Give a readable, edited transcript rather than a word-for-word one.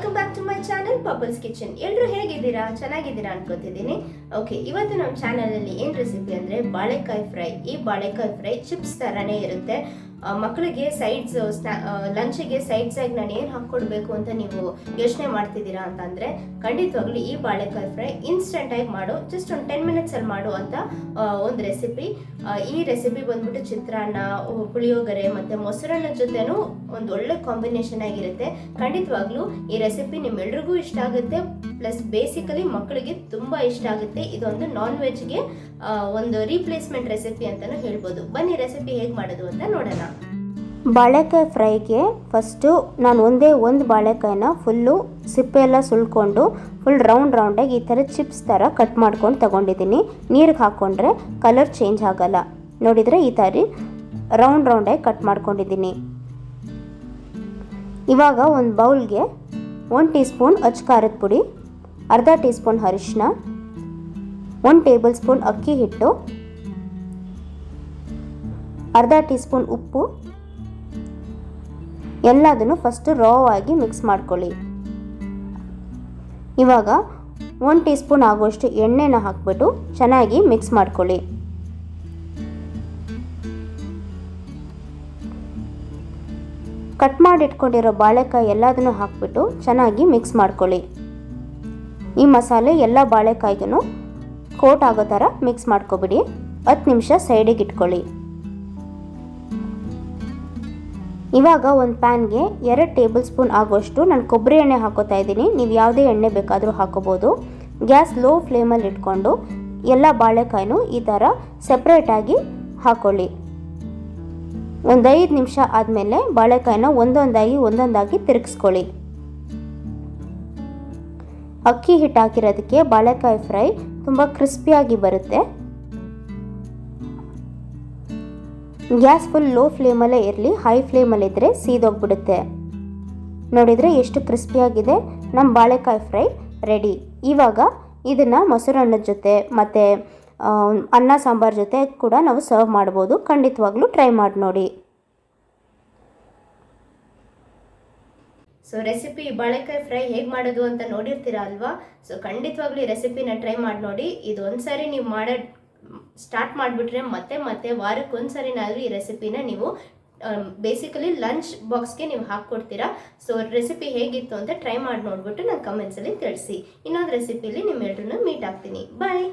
Welcome back to my channel Pebbles Kitchen. ಎಲ್ಲರೂ ಹೇಗಿದ್ದೀರಾ? ಚೆನ್ನಾಗಿದ್ದೀರಾ ಅನ್ಕೋತಿದ್ದೀನಿ. ಓಕೆ, ಇವತ್ತು ನಮ್ಮ ಚಾನಲಲ್ಲಿ ಏನು ರೆಸಿಪಿ ಅಂದರೆ ಬಾಳೆಕಾಯಿ ಫ್ರೈ. ಈ ಬಾಳೆಕಾಯಿ ಫ್ರೈ ಚಿಪ್ಸ್ ಥರನೇ ಇರುತ್ತೆ. ಮಕ್ಕಳಿಗೆ ಸೈಡ್ಸ್ ಲಂಚಿಗೆ ಸೈಡ್ಸ್ ಆಗಿ ನಾನು ಏನು ಹಾಕ್ಕೊಡ್ಬೇಕು ಅಂತ ನೀವು ಯೋಚನೆ ಮಾಡ್ತಿದ್ದೀರಾ ಅಂತಂದರೆ ಖಂಡಿತವಾಗ್ಲೂ ಈ ಬಾಳೆಕಾಯಿ ಫ್ರೈ ಇನ್ಸ್ಟೆಂಟಾಗಿ ಮಾಡೋ, ಜಸ್ಟ್ ಒಂದು 10 ಮಿನಿಟ್ಸಲ್ಲಿ ಮಾಡೋ ಅಂತ ಒಂದು ರೆಸಿಪಿ. ಈ ರೆಸಿಪಿ ಬಂದ್ಬಿಟ್ಟು ಚಿತ್ರಾನ್ನ, ಪುಳಿಯೋಗರೆ ಮತ್ತು ಮೊಸರನ್ನ ಜೊತೆನೂ ಒಂದು ಒಳ್ಳೆ ಕಾಂಬಿನೇಷನ್ ಆಗಿರುತ್ತೆ. ಖಂಡಿತವಾಗ್ಲೂ ಈ ರೆಸಿಪಿ ನಿಮ್ಮೆಲ್ರಿಗೂ ಇಷ್ಟ ಆಗುತ್ತೆ, ಪ್ಲಸ್ ಬೇಸಿಕಲಿ ಮಕ್ಕಳಿಗೆ ತುಂಬ ಇಷ್ಟ ಆಗುತ್ತೆ. ಇದೊಂದು ನಾನ್ ವೆಜ್ಗೆ ಒಂದು ರೀಪ್ಲೇಸ್ಮೆಂಟ್ ರೆಸಿಪಿ ಅಂತಲೂ ಹೇಳ್ಬೋದು. ಬನ್ನಿ ರೆಸಿಪಿ ಹೇಗೆ ಮಾಡೋದು ಅಂತ ನೋಡೋಣ. ಬಾಳೆಕಾಯಿ ಫ್ರೈಗೆ ಫಸ್ಟು ನಾನು ಒಂದು ಬಾಳೆಕಾಯಿನ ಫುಲ್ಲು ಸಿಪ್ಪೆ ಎಲ್ಲ ಸುಲ್ಕೊಂಡು ಫುಲ್ ರೌಂಡಾಗಿ ಈ ಥರ ಚಿಪ್ಸ್ ಥರ ಕಟ್ ಮಾಡ್ಕೊಂಡು ತಗೊಂಡಿದ್ದೀನಿ. ನೀರಿಗೆ ಹಾಕ್ಕೊಂಡ್ರೆ ಕಲರ್ ಚೇಂಜ್ ಆಗಲ್ಲ. ನೋಡಿದರೆ ಈ ಥರ ರೌಂಡಾಗಿ ಕಟ್ ಮಾಡ್ಕೊಂಡಿದ್ದೀನಿ. ಇವಾಗ ಒಂದು ಬೌಲ್ಗೆ 1 ಟೀ ಸ್ಪೂನ್ ಅಚ್ಚ ಖಾರದ ಪುಡಿ, ಅರ್ಧ ಟೀ ಸ್ಪೂನ್ ಅರಿಶಿನ, 1 ಟೇಬಲ್ ಸ್ಪೂನ್ ಅಕ್ಕಿ ಹಿಟ್ಟು, ಅರ್ಧ ಟೀ ಸ್ಪೂನ್ ಉಪ್ಪು ಎಲ್ಲದನ್ನು ಫಸ್ಟು ರಾ ಆಗಿ ಮಿಕ್ಸ್ ಮಾಡ್ಕೊಳ್ಳಿ. ಇವಾಗ 1 ಟೀ ಸ್ಪೂನ್ ಆಗುವಷ್ಟು ಎಣ್ಣೆನ ಹಾಕ್ಬಿಟ್ಟು ಚೆನ್ನಾಗಿ ಮಿಕ್ಸ್ ಮಾಡ್ಕೊಳ್ಳಿ. ಕಟ್ ಮಾಡಿ ಇಟ್ಕೊಂಡಿರೋ ಬಾಳೆಕಾಯಿ ಎಲ್ಲದನ್ನು ಹಾಕ್ಬಿಟ್ಟು ಚೆನ್ನಾಗಿ ಮಿಕ್ಸ್ ಮಾಡ್ಕೊಳ್ಳಿ. ಈ ಮಸಾಲೆ ಎಲ್ಲ ಬಾಳೆಕಾಯಿಗೂ ಕೋಟ್ ಆಗೋ ಥರ ಮಿಕ್ಸ್ ಮಾಡ್ಕೊಬಿಡಿ. 10 ನಿಮಿಷ ಸೈಡಿಗೆ ಇಟ್ಕೊಳ್ಳಿ. ಇವಾಗ ಒಂದು ಪ್ಯಾನ್ಗೆ 2 ಟೇಬಲ್ ಸ್ಪೂನ್ ಆಗೋಷ್ಟು ನಾನು ಕೊಬ್ಬರಿ ಎಣ್ಣೆ ಹಾಕೋತಾ ಇದ್ದೀನಿ. ನೀವು ಯಾವುದೇ ಎಣ್ಣೆ ಬೇಕಾದರೂ ಹಾಕೋಬೋದು. ಗ್ಯಾಸ್ ಲೋ ಫ್ಲೇಮಲ್ಲಿ ಇಟ್ಕೊಂಡು ಎಲ್ಲ ಬಾಳೆಕಾಯಿನೂ ಈ ಥರ ಸೆಪ್ರೇಟಾಗಿ ಹಾಕ್ಕೊಳ್ಳಿ. ಒಂದು 5 ನಿಮಿಷ ಆದಮೇಲೆ ಬಾಳೆಕಾಯಿನ ಒಂದೊಂದಾಗಿ ತಿರುಗಿಸ್ಕೊಳ್ಳಿ. ಅಕ್ಕಿ ಹಿಟ್ಟು ಹಾಕಿರೋದಕ್ಕೆ ಬಾಳೆಕಾಯಿ ಫ್ರೈ ತುಂಬ ಕ್ರಿಸ್ಪಿಯಾಗಿ ಬರುತ್ತೆ. ಗ್ಯಾಸ್ ಫುಲ್ ಲೋ ಫ್ಲೇಮಲ್ಲೇ ಇರಲಿ, ಹೈ ಫ್ಲೇಮಲ್ಲಿದ್ದರೆ ಸೀದೋಗ್ಬಿಡುತ್ತೆ. ನೋಡಿದರೆ ಎಷ್ಟು ಕ್ರಿಸ್ಪಿಯಾಗಿದೆ ನಮ್ಮ ಬಾಳೆಕಾಯಿ ಫ್ರೈ ರೆಡಿ. ಇವಾಗ ಇದನ್ನು ಮೊಸರನ್ನದ ಜೊತೆ ಮತ್ತು ಅನ್ನ ಸಾಂಬಾರು ಜೊತೆ ಕೂಡ ನಾವು ಸರ್ವ್ ಮಾಡ್ಬೋದು. ಖಂಡಿತವಾಗ್ಲೂ ಟ್ರೈ ಮಾಡಿ ನೋಡಿ. ಸೊ ರೆಸಿಪಿ ಬಾಳೆಕಾಯಿ ಫ್ರೈ ಹೇಗೆ ಮಾಡೋದು ಅಂತ ನೋಡಿರ್ತೀರಾ ಅಲ್ವಾ? ಸೊ ಖಂಡಿತವಾಗ್ಲೂ ಈ ರೆಸಿಪಿನ ಟ್ರೈ ಮಾಡಿ ನೋಡಿ. ಇದು ಒಂದ್ಸರಿ ನೀವು ಸ್ಟಾರ್ಟ್ ಮಾಡಿಬಿಟ್ರೆ ಮತ್ತೆ ವಾರಕ್ಕೊಂದ್ಸರಿನಾದರೂ ಈ ರೆಸಿಪಿನ ನೀವು ಬೇಸಿಕಲಿ ಲಂಚ್ ಬಾಕ್ಸ್ಗೆ ನೀವು ಹಾಕ್ಕೊಡ್ತೀರಾ. ಸೊ ರೆಸಿಪಿ ಹೇಗಿತ್ತು ಅಂತ ಟ್ರೈ ಮಾಡಿ ನೋಡ್ಬಿಟ್ಟು ನನ್ನ ಕಮೆಂಟ್ಸಲ್ಲಿ ತಿಳಿಸಿ. ಇನ್ನೊಂದು ರೆಸಿಪಿಲಿ ನಿಮ್ಮೆಲ್ಲರನ್ನೂ ಮೀಟ್ ಆಗ್ತೀನಿ. ಬಾಯ್.